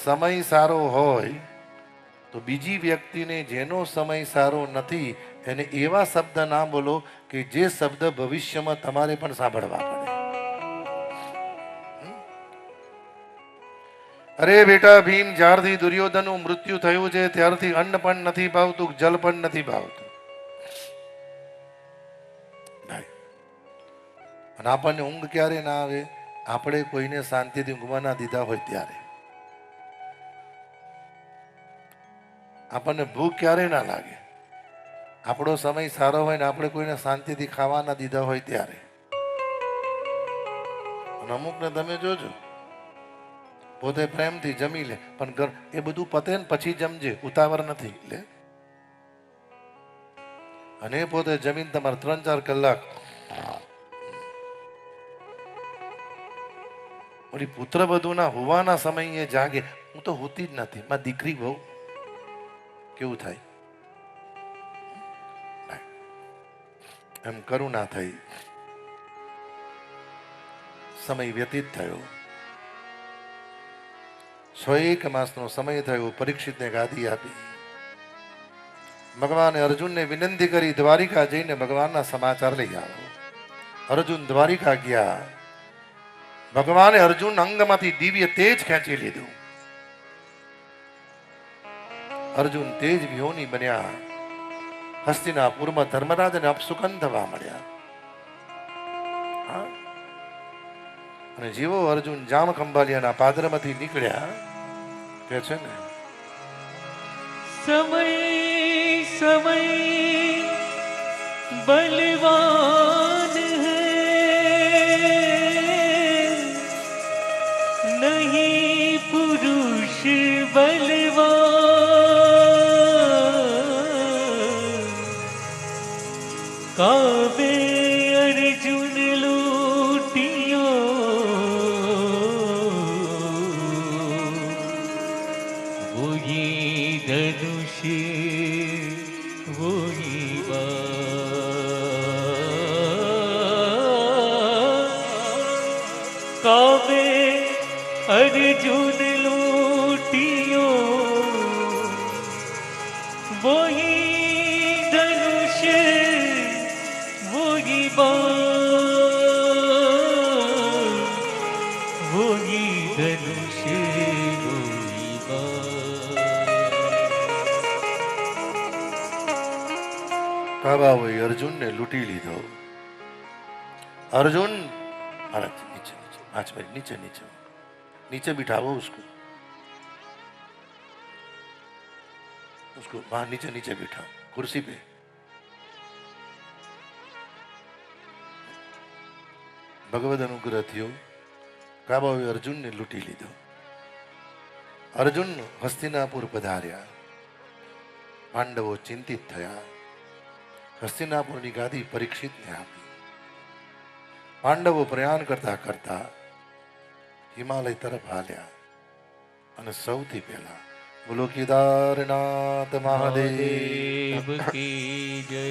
સમય સારો હોય તો બીજી વ્યક્તિને જેનો સમય સારો નથી એને એવા શબ્દ ના બોલો કે જે શબ્દ ભવિષ્યમાં તમારે પણ સાંભળવા પડે. અરે બેટા ભીમ, જ્યારથી દુર્યોધનનું મૃત્યુ થયું છે ત્યારથી અન્ન પણ નથી ભાવતું, જલ પણ નથી ભાવતું. અને આપણને ઊંઘ ક્યારે ના આવે? આપણે કોઈને શાંતિથી ઊંઘવા ના દીધા હોય ત્યારે. આપણને ભૂખ ક્યારે ના લાગે? આપણો સમય સારો હોય ને આપણે કોઈને શાંતિથી ખાવા ના દીધા હોય ત્યારે. અને અમુકને તમે જોજો, પોતે પ્રેમથી જમી લે પણ એ બધું પતે ને પછી જમજે, ઉતાવળ નથી લે. અને પોતે જમીન તમારે 3-4 કલાક ઓલી પુત્ર બધુના હોવાના સમયે જાગે. હું તો હોતી જ નથી, મારી દીકરી બહુ કેવું થાય એમ કરુણા થઈ. સમય વ્યતીત થયો, 101 માસનો સમય થયો. પરીક્ષિતને ગાદી આપી. ભગવાને અર્જુનને વિનંતી કરી દ્વારિકા જઈને ભગવાનના સમાચાર લઈ આવો. અર્જુન દ્વારિકા ગયા. ભગવાને અર્જુન અંગમાંથી દિવ્ય તેજ ખેંચી લીધું. અર્જુન તેજ વિહોની બન્યા. હસ્તિનાપુરમાં ધર્મરાજને અપસુકન થવા મળ્યા. અને જેવો અર્જુન જામ ખંભાલિયાના પાદરમાંથી નીકળ્યા કે છે ને, સમય સમય બલવાન હૈ, નહીં પુરુષ બલવાન. કાવે અર્જુન લૂટિયો, વોહી ધનુષ વોહી બાણ. કાવે અર્જુન લૂટિયો, વોહી ધનુષ વોહી બાણ. વોહી ધનુષ વોહી બાણ. કાબાઓએ અર્જુનને લૂંટી લીધો. अर्जुन महाराज नीचे नीचे 5 मिनट नीचे नीचे नीचे बिठाओ उसको वहां नीचे नीचे बिठाओ कुर्सी पे. ભગવદ અનુગ્રહ થયો. કાબાઓએ અર્જુનને લૂંટી લીધો. અર્જુન હસ્તિનાપુર પધાર્યા. પાંડવો ચિંતિત થયા. હસ્તિનાપુરની ગાદી પરીક્ષિતને આપી. પાંડવો પ્રયાણ કરતા કરતા હિમાલય તરફ હાલ્યા. અને સૌથી પહેલા બોલો કેદારનાથ મહાદેવ કી જય.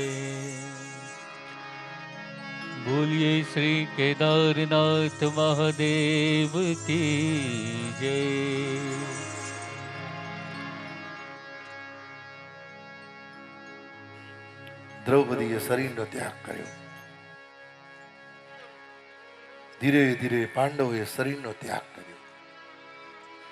બોલીએ શ્રી કેદારનાથ મહાદેવ કી જય. દ્રૌપદીએ શરીરનો ત્યાગ કર્યો. ધીરે ધીરે પાંડવોએ શરીરનો ત્યાગ કર્યો.